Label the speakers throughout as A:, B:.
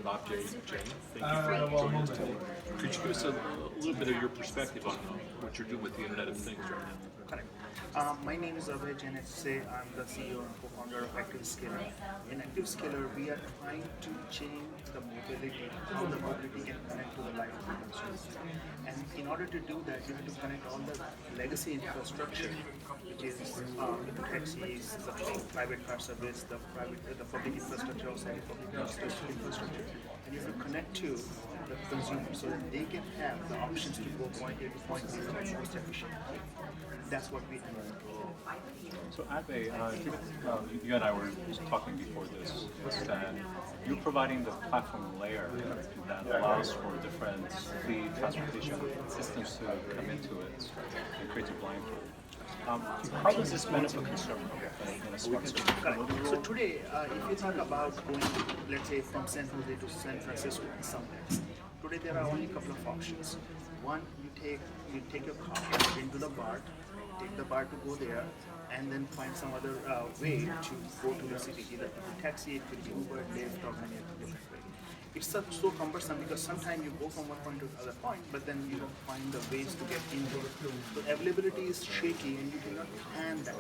A: of Abhay and Jain. Thank you for joining us today. Could you give us a little bit of your perspective on what you're doing with the Internet of Things right now?
B: Correct. My name is Abhay Jain. I'm the CEO and co-founder of ActiveScaler. In ActiveScaler, we are trying to change the mobility, how the mobility can connect to the life of the consumers. And in order to do that, you have to connect all the legacy infrastructure, which is taxis, the private car service, the public infrastructure, outside public infrastructure, and you have to connect to the consumer so that they can have the options to go point A to point B most efficiently. That's what we do.
C: So Abhay, you and I were talking before this, is that you're providing the platform layer that allows for different fleet transportation systems to come into it and create a blindfold. How does this benefit consumer in a smart city?
B: So today, if you talk about going, let's say, from San Jose to San Francisco and somewhere, today there are only a couple of options. One, you take your car into the BART, take the BART to go there, and then find some other way to go to the city. Either taxi, it could be Uber, Lyft, or any other different way. It's so cumbersome because sometimes you go from one point to the other point, but then you don't find the ways to get into it. So availability is shaky, and you cannot plan that.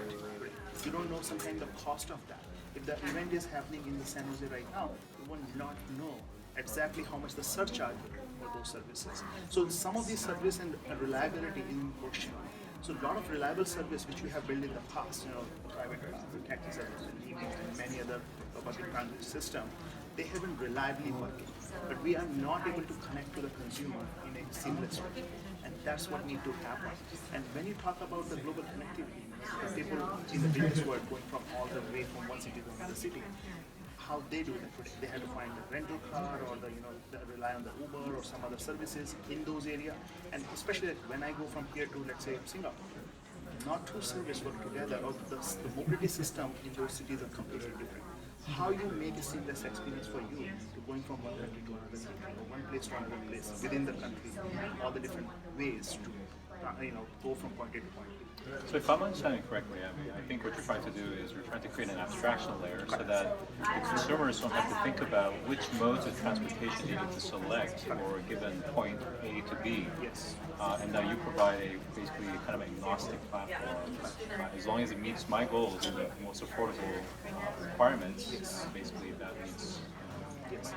B: You don't know sometimes the cost of that. If the event is happening in the San Jose right now, you will not know exactly how much the surcharge for those services. So some of these service and reliability is in question. So a lot of reliable service which we have built in the past, private taxi service and many other public transit system, they have been reliably working. But we are not able to connect to the consumer in a seamless way. And that's what needs to happen. And when you talk about the global connectivity, the people in the business world going from all the way from one city to another city, how they do that today. They have to find a rental car or they rely on the Uber or some other services in those areas. And especially when I go from here to, let's say, Singapore, not two services work together, or the mobility system in those cities are completely different. How you make a seamless experience for you to going from one country to another country, or one place to another place within the country, all the different ways to go from point A to point B.
C: So if I'm understanding correctly, Abby, I think what you're trying to do is you're trying to create an abstraction layer so that the consumers don't have to think about which modes of transportation you need to select for a given point A to B.
B: Yes.
C: And now you provide basically kind of agnostic platform. As long as it meets my goals and the most affordable requirements, basically that meets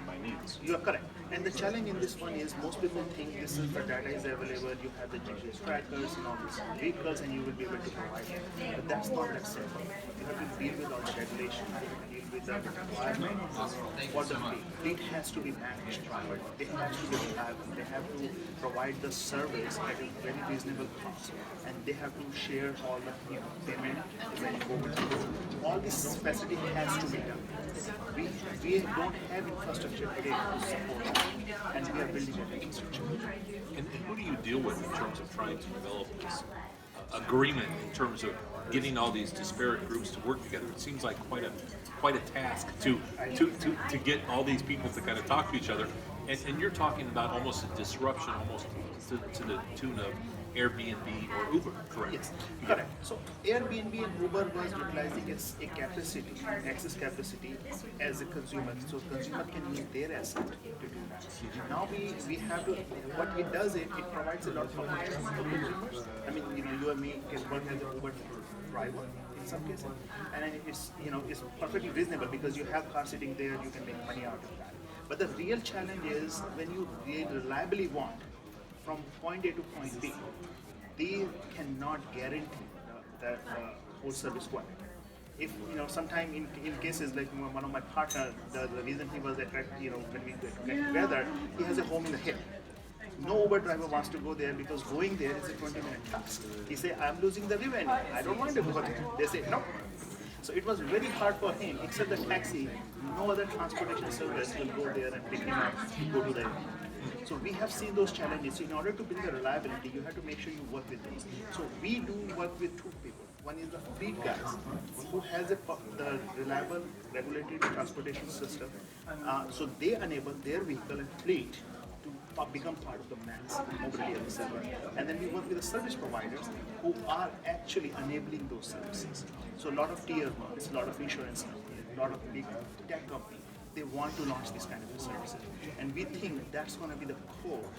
C: my needs.
B: You are correct. And the challenge in this one is most people think this is the data is available, you have the GPS trackers and all these vehicles and you will be able to provide it. But that's not that simple. You have to deal with all the regulations, you have to deal with the requirements for the fleet. Fleet has to be managed, they have to be reliable, they have to provide the service at a very reasonable cost, and they have to share all the payment when you go with the all this facility has to be done. We don't have infrastructure today to support that, and we are building that infrastructure.
A: And who do you deal with in terms of trying to develop this agreement in terms of getting all these disparate groups to work together? It seems like quite a task to get all these people to kind of talk to each other. And you're talking about almost a disruption, almost to the tune of Airbnb or Uber, correct?
B: Yes, correct. So Airbnb and Uber was utilizing its capacity, access capacity as a consumer. So consumer can use their asset to do that. Now we have to, what it does, it provides a lot of opportunities for consumers. I mean, you and me can work as an Uber driver in some cases. And then it's perfectly reasonable because you have car sitting there, you can make money out of that. But the real challenge is when you reliably want from point A to point B, they cannot guarantee the whole service quality. If sometime in cases like one of my partner, the reason he was attracted, when we get together, he has a home in the hill. No Uber driver wants to go there because going there is a 20-minute task. He say, I'm losing the revenue. I don't want to go there. They say no. So it was very hard for him, except the taxi, no other transportation service will go there and pick him up, go to the event. So we have seen those challenges. In order to build the reliability, you have to make sure you work with those. So we do work with two people. One is the fleet guys, who has the reliable regulatory transportation system. So they enable their vehicle and fleet to become part of the mass mobility of the server. And then we work with the service providers who are actually enabling those services. So a lot of tier ones, a lot of insurance companies, a lot of big tech companies, they want to launch this kind of services. And we think that's going to be the core.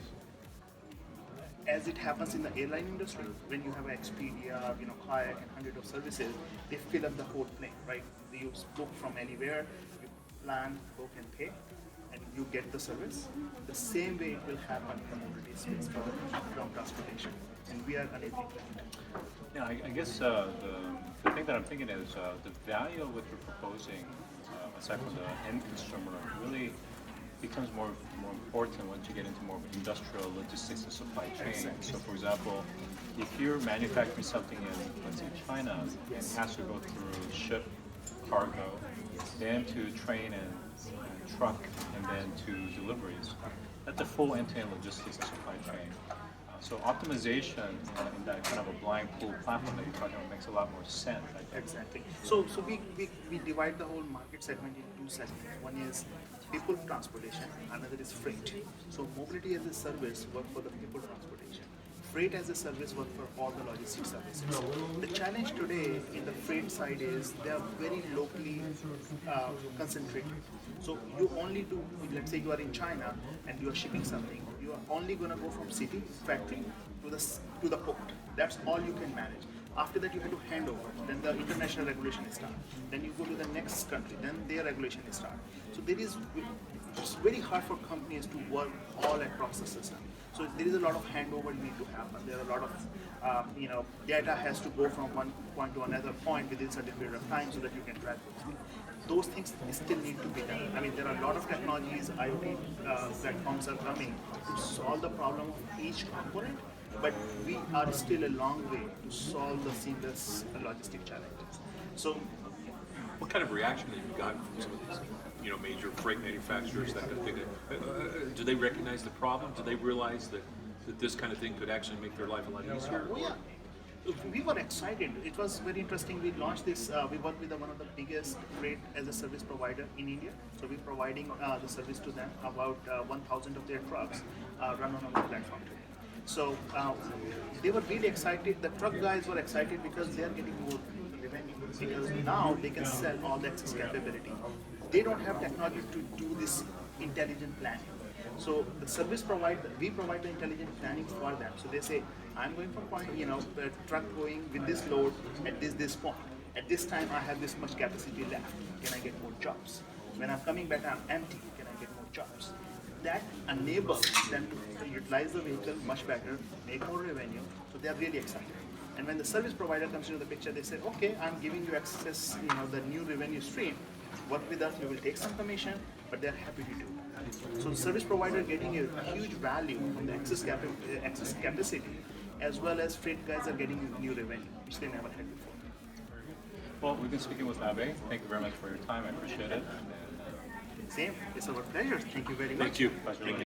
B: As it happens in the airline industry, when you have Expedia, Kayak, and hundred of services, they fill up the whole plane, right? You book from anywhere, you plan, book, and pay, and you get the service. The same way it will happen in the mobility space for the ground transportation, and we are enabling that.
C: Yeah, I guess the thing that I'm thinking is the value of what you're proposing, aside from the end consumer, really becomes more important once you get into more industrial logistics and supply chain.
B: Exactly.
C: So, for example, if you're manufacturing something in, let's say, China, it has to go through ship, cargo, then to train and truck, and then to deliveries. That's a full end-to-end logistics and supply chain. So optimization in that kind of a blind pool platform that you're talking about makes a lot more sense. I think.
B: Exactly. So we divide the whole market segment into two segments. One is people transportation, another is freight. So mobility as a service work for the people transportation. Freight as a service work for all the logistics services. The challenge today in the freight side is they are very locally concentrated. So you only do, let's say you are in China and you are shipping something, you are only going to go from city, factory to the port. That's all you can manage. After that you have to hand over, then the international regulation is start. Then you go to the next country, then their regulation is start. So it's very hard for companies to work all across the system. So there is a lot of handover need to happen. There are a lot of data has to go from one point to another point within a certain period of time so that you can track those things. Those things still need to be done. I mean, there are a lot of technologies, IoT platforms are coming to solve the problem of each component, but we are still a long way to solve the seamless logistic challenges. So,
A: What kind of reaction have you gotten from some of these, major freight manufacturers? That kind of thing? Do they recognize the problem? Do they realize that this kind of thing could actually make their life a lot easier?
B: oh yeah, we were excited. It was very interesting. We launched this. We worked with one of the biggest freight as a service provider in India. So we're providing the service to them. About 1,000 of their trucks run on our platform today. So they were really excited. The truck guys were excited because they are getting more revenue. Because now they can sell all the access capability. They don't have technology to do this intelligent planning. So the service provider, we provide the intelligent planning for them. So they say, I'm going from point, the truck going with this load at this point. At this time, I have this much capacity left. Can I get more jobs? When I'm coming back, I'm empty. Can I get more jobs? That enables them to utilize the vehicle much better, make more revenue. So they are really excited. And when the service provider comes into the picture, they say, okay, I'm giving you access, the new revenue stream. Work with us, we will take some commission, but they're happy to do that. So the service provider getting a huge value from the access capacity, as well as freight guys are getting new revenue, which they never had before.
C: Well, we've been speaking with Abhay. Thank you very much for your time. I appreciate it.
B: Same, it's our pleasure. Thank you very much.
A: Thank you.
C: Pleasure.
A: Thank you.